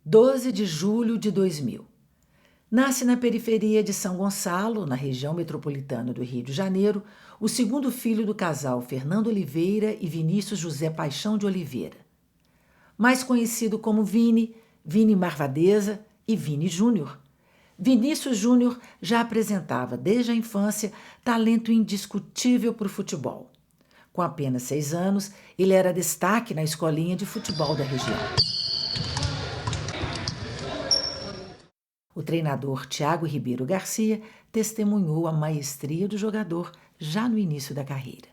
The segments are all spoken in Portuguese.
12 de julho de 2000. Nasce na periferia de São Gonçalo, na região metropolitana do Rio de Janeiro, o segundo filho do casal Fernando Oliveira e Vinícius José Paixão de Oliveira. Mais conhecido como Vini, Vini Marvadeza e Vini Júnior. Vinícius Júnior já apresentava desde a infância talento indiscutível para o futebol. Com apenas 6 anos, ele era destaque na escolinha de futebol da região. O treinador Thiago Ribeiro Garcia testemunhou a maestria do jogador já no início da carreira.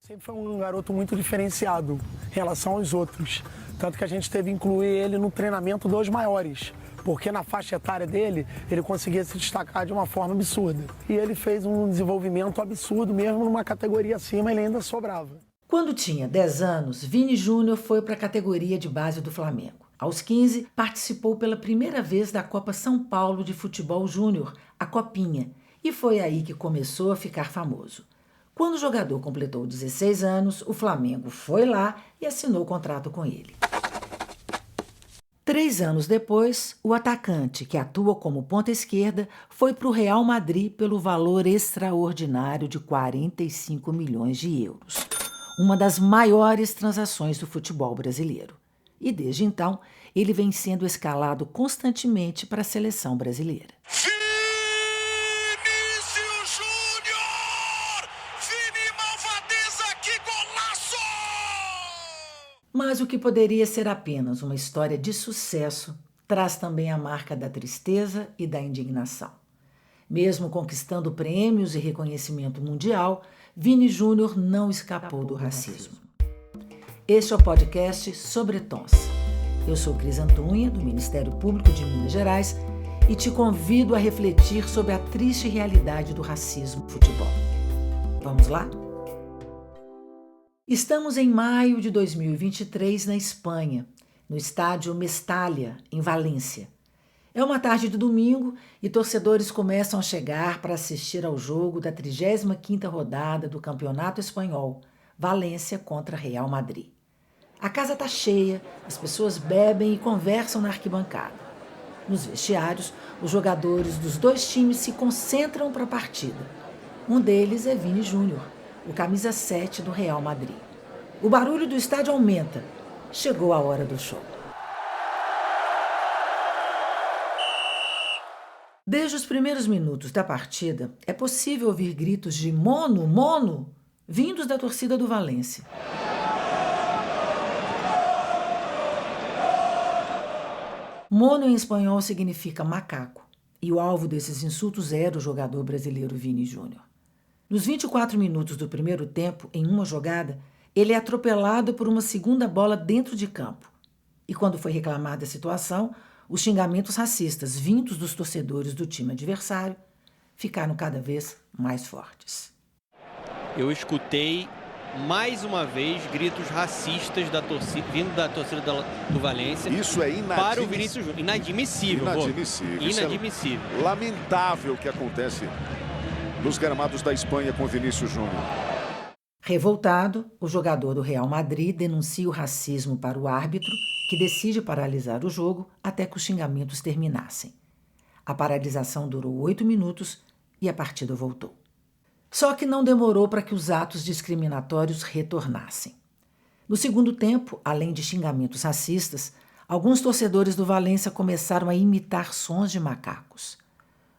Sempre foi um garoto muito diferenciado em relação aos outros. Tanto que a gente teve que incluir ele no treinamento dos maiores. Porque na faixa etária dele, ele conseguia se destacar de uma forma absurda. E ele fez um desenvolvimento absurdo, mesmo numa categoria acima, ele ainda sobrava. Quando tinha 10 anos, Vini Júnior foi para a categoria de base do Flamengo. Aos 15, participou pela primeira vez da Copa São Paulo de Futebol Júnior, a Copinha, e foi aí que começou a ficar famoso. Quando o jogador completou 16 anos, o Flamengo foi lá e assinou o contrato com ele. 3 anos depois, o atacante, que atua como ponta esquerda, foi para o Real Madrid pelo valor extraordinário de 45 milhões de euros. Uma das maiores transações do futebol brasileiro. E desde então, ele vem sendo escalado constantemente para a seleção brasileira. Vinícius Júnior! Vini Malvadeza, que golaço! Mas o que poderia ser apenas uma história de sucesso, traz também a marca da tristeza e da indignação. Mesmo conquistando prêmios e reconhecimento mundial, Vini Júnior não escapou do racismo. Este é o podcast Sobre Tons. Eu sou Cris Antunha, do Ministério Público de Minas Gerais, e te convido a refletir sobre a triste realidade do racismo no futebol. Vamos lá? Estamos em maio de 2023 na Espanha, no estádio Mestalla, em Valência. É uma tarde de domingo e torcedores começam a chegar para assistir ao jogo da 35ª rodada do Campeonato Espanhol, Valência contra Real Madrid. A casa está cheia, as pessoas bebem e conversam na arquibancada. Nos vestiários, os jogadores dos dois times se concentram para a partida. Um deles é Vini Júnior, o camisa 7 do Real Madrid. O barulho do estádio aumenta. Chegou a hora do show. Desde os primeiros minutos da partida, é possível ouvir gritos de "Mono, Mono!" vindos da torcida do Valência. Mono em espanhol significa macaco, e o alvo desses insultos era o jogador brasileiro Vini Júnior. Nos 24 minutos do primeiro tempo, em uma jogada, ele é atropelado por uma segunda bola dentro de campo. E quando foi reclamada a situação, os xingamentos racistas vindos dos torcedores do time adversário ficaram cada vez mais fortes. Eu escutei mais uma vez gritos racistas vindo da torcida do Valência. Isso é inadmissível. Para o Vinícius Júnior. Inadmissível. Inadmissível. Lamentável o que acontece nos gramados da Espanha com Vinícius Júnior. Revoltado, o jogador do Real Madrid denuncia o racismo para o árbitro, que decide paralisar o jogo até que os xingamentos terminassem. A paralisação durou 8 minutos e a partida voltou. Só que não demorou para que os atos discriminatórios retornassem. No segundo tempo, além de xingamentos racistas, alguns torcedores do Valência começaram a imitar sons de macacos.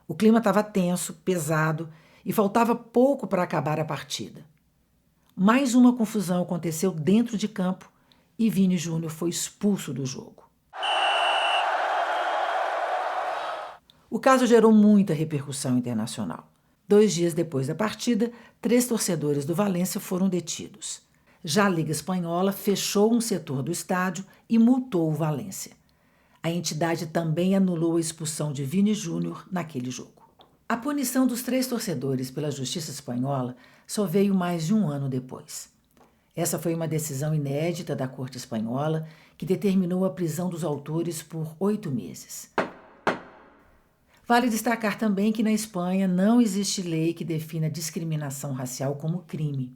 O clima estava tenso, pesado e faltava pouco para acabar a partida. Mais uma confusão aconteceu dentro de campo e Vini Júnior foi expulso do jogo. O caso gerou muita repercussão internacional. 2 dias depois da partida, 3 torcedores do Valência foram detidos. Já a Liga Espanhola fechou um setor do estádio e multou o Valência. A entidade também anulou a expulsão de Vini Júnior naquele jogo. A punição dos 3 torcedores pela Justiça Espanhola só veio mais de 1 ano depois. Essa foi uma decisão inédita da Corte Espanhola que determinou a prisão dos autores por 8 meses. Vale destacar também que na Espanha não existe lei que defina discriminação racial como crime.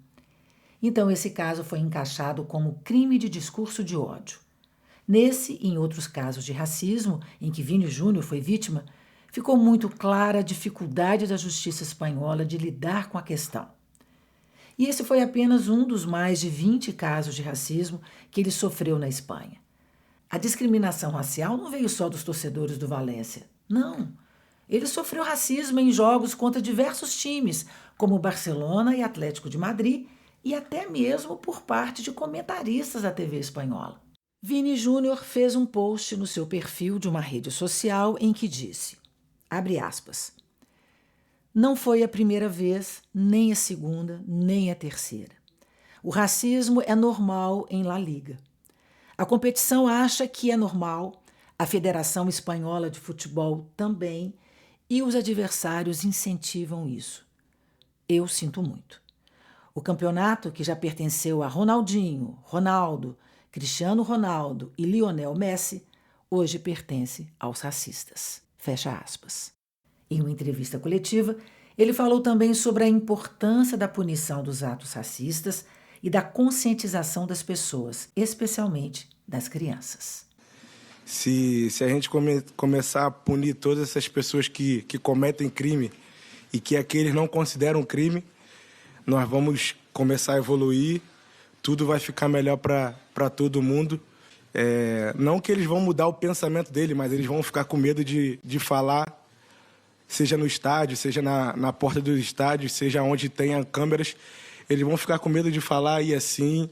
Então esse caso foi encaixado como crime de discurso de ódio. Nesse e em outros casos de racismo, em que Vini Júnior foi vítima, ficou muito clara a dificuldade da justiça espanhola de lidar com a questão. E esse foi apenas um dos mais de 20 casos de racismo que ele sofreu na Espanha. A discriminação racial não veio só dos torcedores do Valência. Não. Ele sofreu racismo em jogos contra diversos times, como Barcelona e Atlético de Madrid, e até mesmo por parte de comentaristas da TV espanhola. Vini Júnior fez um post no seu perfil de uma rede social em que disse, abre aspas, não foi a primeira vez, nem a segunda, nem a terceira. O racismo é normal em La Liga. A competição acha que é normal, a Federação Espanhola de Futebol também, e os adversários incentivam isso. Eu sinto muito. O campeonato, que já pertenceu a Ronaldinho, Ronaldo, Cristiano Ronaldo e Lionel Messi, hoje pertence aos racistas. Fecha aspas. Em uma entrevista coletiva, ele falou também sobre a importância da punição dos atos racistas e da conscientização das pessoas, especialmente das crianças. Se a gente começar a punir todas essas pessoas que cometem crime e que aqueles não consideram crime, nós vamos começar a evoluir, tudo vai ficar melhor para todo mundo. Não que eles vão mudar o pensamento dele, mas eles vão ficar com medo de falar, seja no estádio, seja na porta do estádio, seja onde tenha câmeras, eles vão ficar com medo de falar e assim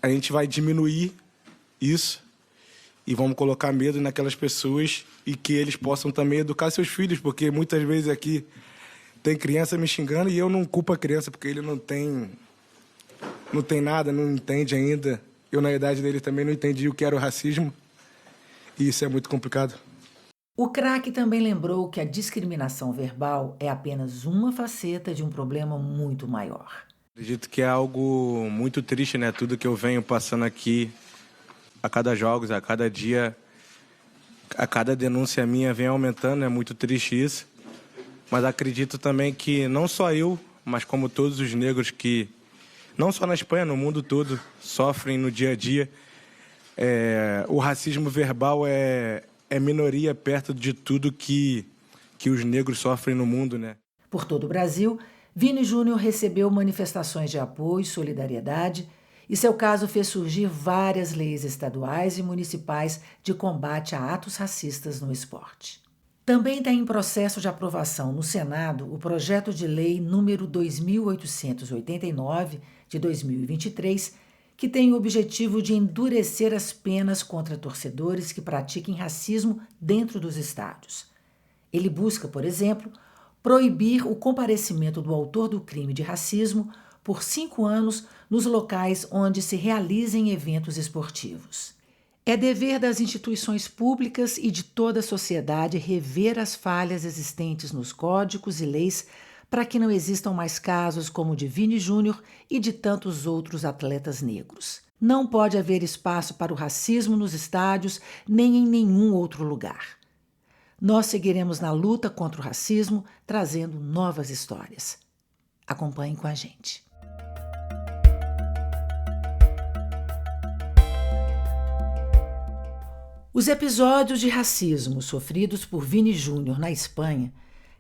a gente vai diminuir isso e vamos colocar medo naquelas pessoas e que eles possam também educar seus filhos, porque muitas vezes aqui tem criança me xingando e eu não culpo a criança, porque ele não tem nada, não entende ainda. Eu, na idade dele, também não entendi o que era o racismo e isso é muito complicado. O craque também lembrou que a discriminação verbal é apenas uma faceta de um problema muito maior. Acredito que é algo muito triste, né? Tudo que eu venho passando aqui, a cada jogos, a cada dia, a cada denúncia minha vem aumentando, é muito triste isso. Mas acredito também que não só eu, mas como todos os negros que, não só na Espanha, no mundo todo, sofrem no dia a dia, o racismo verbal é minoria perto de tudo que os negros sofrem no mundo, né? Por todo o Brasil, Vini Júnior recebeu manifestações de apoio e solidariedade e seu caso fez surgir várias leis estaduais e municipais de combate a atos racistas no esporte. Também está em processo de aprovação no Senado o projeto de lei número 2.889, de 2023, que tem o objetivo de endurecer as penas contra torcedores que pratiquem racismo dentro dos estádios. Ele busca, por exemplo, proibir o comparecimento do autor do crime de racismo por 5 anos nos locais onde se realizem eventos esportivos. É dever das instituições públicas e de toda a sociedade rever as falhas existentes nos códigos e leis para que não existam mais casos como o de Vini Júnior e de tantos outros atletas negros. Não pode haver espaço para o racismo nos estádios nem em nenhum outro lugar. Nós seguiremos na luta contra o racismo, trazendo novas histórias. Acompanhem com a gente. Os episódios de racismo sofridos por Vini Júnior na Espanha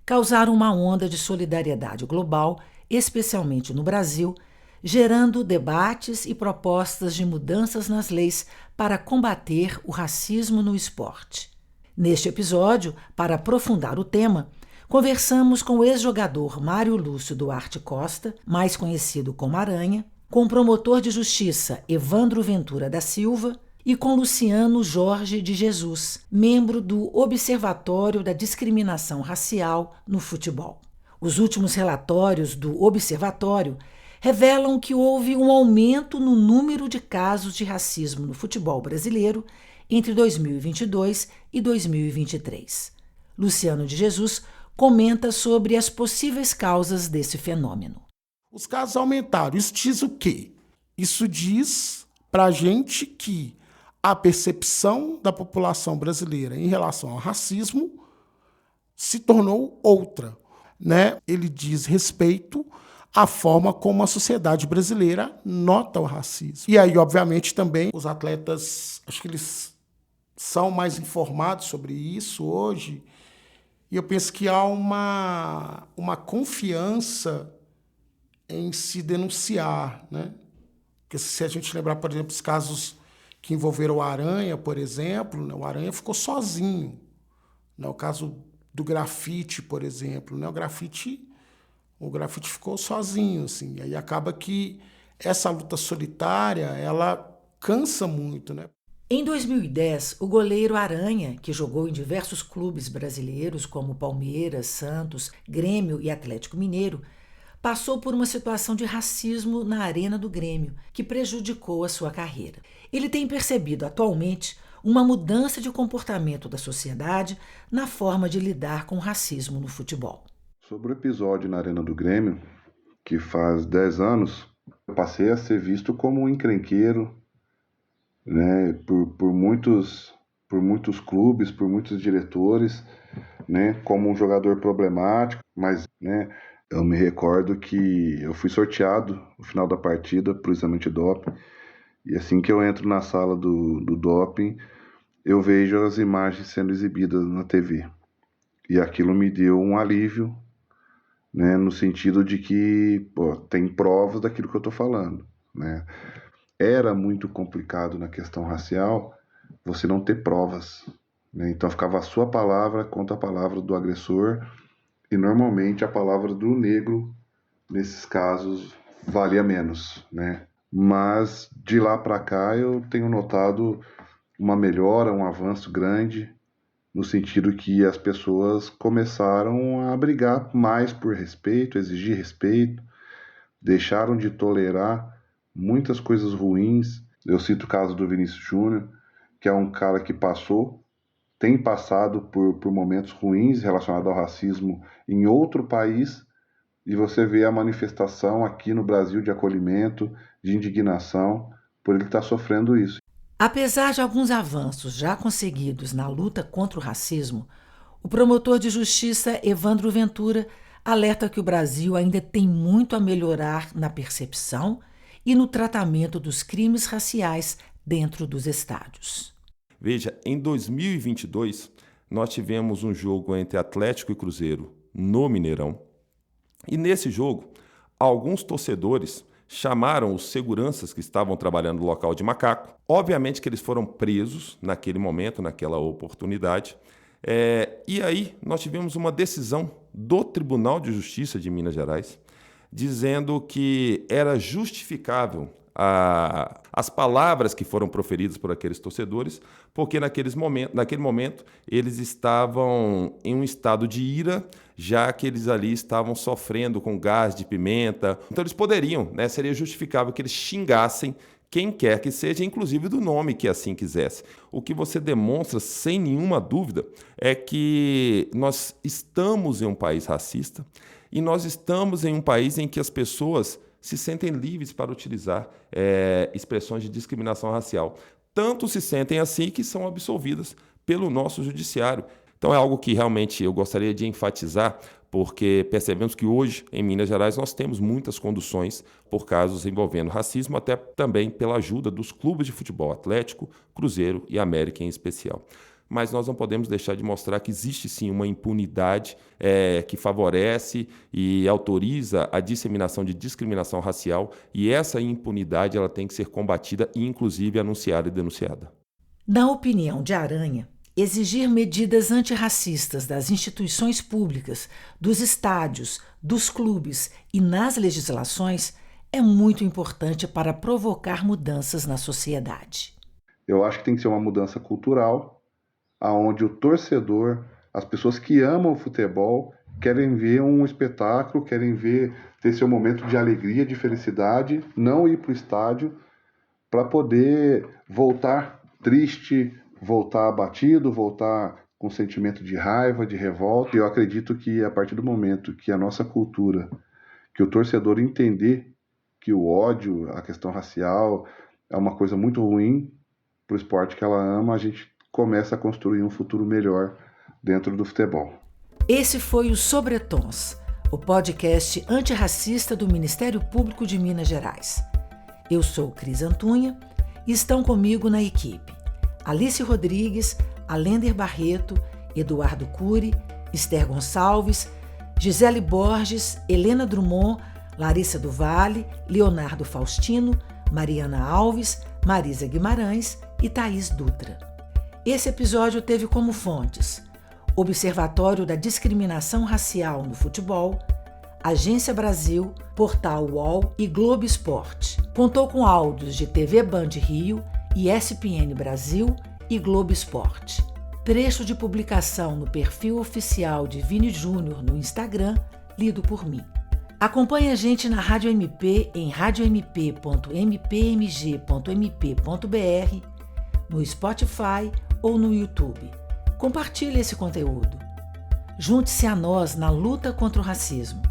causaram uma onda de solidariedade global, especialmente no Brasil, gerando debates e propostas de mudanças nas leis para combater o racismo no esporte. Neste episódio, para aprofundar o tema, conversamos com o ex-jogador Mário Lúcio Duarte Costa, mais conhecido como Aranha, com o promotor de justiça Evandro Ventura da Silva e com Luciano Jorge de Jesus, membro do Observatório da Discriminação Racial no Futebol. Os últimos relatórios do Observatório revelam que houve um aumento no número de casos de racismo no futebol brasileiro entre 2022 e 2023. Luciano de Jesus comenta sobre as possíveis causas desse fenômeno. Os casos aumentaram. Isso diz o quê? Isso diz para a gente que a percepção da população brasileira em relação ao racismo se tornou outra, né? Ele diz respeito a forma como a sociedade brasileira nota o racismo. E aí, obviamente, também os atletas, acho que eles são mais informados sobre isso hoje, e eu penso que há uma confiança em se denunciar, né? Porque se a gente lembrar, por exemplo, os casos que envolveram o Aranha, por exemplo, né? O Aranha ficou sozinho. Né? O caso do grafite, por exemplo, né? O grafite ficou sozinho, assim. E aí acaba que essa luta solitária, ela cansa muito, né? Em 2010, o goleiro Aranha, que jogou em diversos clubes brasileiros como Palmeiras, Santos, Grêmio e Atlético Mineiro, passou por uma situação de racismo na arena do Grêmio, que prejudicou a sua carreira. Ele tem percebido atualmente uma mudança de comportamento da sociedade na forma de lidar com o racismo no futebol. Sobre o episódio na arena do Grêmio, que faz 10 anos, eu passei a ser visto como um encrenqueiro, né, por muitos clubes, por muitos diretores, né, como um jogador problemático, mas, né, eu me recordo que eu fui sorteado no final da partida para o exame de doping, e assim que eu entro na sala do doping, eu vejo as imagens sendo exibidas na TV, e aquilo me deu um alívio, né, no sentido de que tem provas daquilo que eu estou falando, né. Era muito complicado na questão racial você não ter provas, né? Então ficava a sua palavra contra a palavra do agressor, e normalmente a palavra do negro, nesses casos, valia menos, né? Mas de lá para cá eu tenho notado uma melhora, um avanço grande, no sentido que as pessoas começaram a brigar mais por respeito, exigir respeito, deixaram de tolerar muitas coisas ruins. Eu cito o caso do Vinícius Júnior, que é um cara que tem passado por momentos ruins relacionados ao racismo em outro país, e você vê a manifestação aqui no Brasil de acolhimento, de indignação, por ele estar sofrendo isso. Apesar de alguns avanços já conseguidos na luta contra o racismo, o promotor de justiça Evandro Ventura alerta que o Brasil ainda tem muito a melhorar na percepção e no tratamento dos crimes raciais dentro dos estádios. Veja, em 2022, nós tivemos um jogo entre Atlético e Cruzeiro no Mineirão. E nesse jogo, alguns torcedores chamaram os seguranças que estavam trabalhando no local de macaco. Obviamente que eles foram presos naquele momento, naquela oportunidade. E aí nós tivemos uma decisão do Tribunal de Justiça de Minas Gerais, dizendo que era justificável as palavras que foram proferidas por aqueles torcedores, porque naquele momento eles estavam em um estado de ira, já que eles ali estavam sofrendo com gás de pimenta. Então eles poderiam, né, seria justificável que eles xingassem quem quer que seja, inclusive do nome que assim quisesse. O que você demonstra, sem nenhuma dúvida, é que nós estamos em um país racista, e nós estamos em um país em que as pessoas se sentem livres para utilizar expressões de discriminação racial. Tanto se sentem assim que são absolvidas pelo nosso judiciário. Então é algo que realmente eu gostaria de enfatizar, porque percebemos que hoje, em Minas Gerais, nós temos muitas conduções por casos envolvendo racismo, até também pela ajuda dos clubes de futebol Atlético, Cruzeiro e América em especial. Mas nós não podemos deixar de mostrar que existe sim uma impunidade que favorece e autoriza a disseminação de discriminação racial, e essa impunidade ela tem que ser combatida e inclusive anunciada e denunciada. Na opinião de Aranha, exigir medidas antirracistas das instituições públicas, dos estádios, dos clubes e nas legislações é muito importante para provocar mudanças na sociedade. Eu acho que tem que ser uma mudança cultural, aonde o torcedor, as pessoas que amam o futebol, querem ver um espetáculo, querem ter seu momento de alegria, de felicidade, não ir para o estádio para poder voltar triste, voltar abatido, voltar com sentimento de raiva, de revolta. E eu acredito que a partir do momento que a nossa cultura, que o torcedor entender que o ódio, a questão racial é uma coisa muito ruim para o esporte que ela ama, a gente começa a construir um futuro melhor dentro do futebol. Esse foi o Sobretons, o podcast antirracista do Ministério Público de Minas Gerais. Eu sou Cris Antunha e estão comigo na equipe Alice Rodrigues, Alender Barreto, Eduardo Cury, Esther Gonçalves, Gisele Borges, Helena Drummond, Larissa do Vale, Leonardo Faustino, Mariana Alves, Marisa Guimarães e Thaís Dutra. Esse episódio teve como fontes Observatório da Discriminação Racial no Futebol, Agência Brasil, Portal UOL e Globo Esporte. Contou com áudios de TV Band Rio, ESPN Brasil e Globo Esporte. Trecho de publicação no perfil oficial de Vini Júnior no Instagram, lido por mim. Acompanhe a gente na Rádio MP em radiomp.mpmg.mp.br, no Spotify ou no YouTube. Compartilhe esse conteúdo. Junte-se a nós na luta contra o racismo.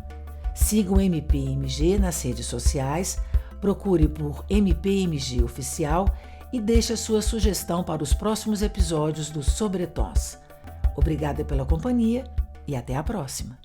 Siga o MPMG nas redes sociais, procure por MPMG Oficial e deixe a sua sugestão para os próximos episódios do Sobretons. Obrigada pela companhia e até a próxima.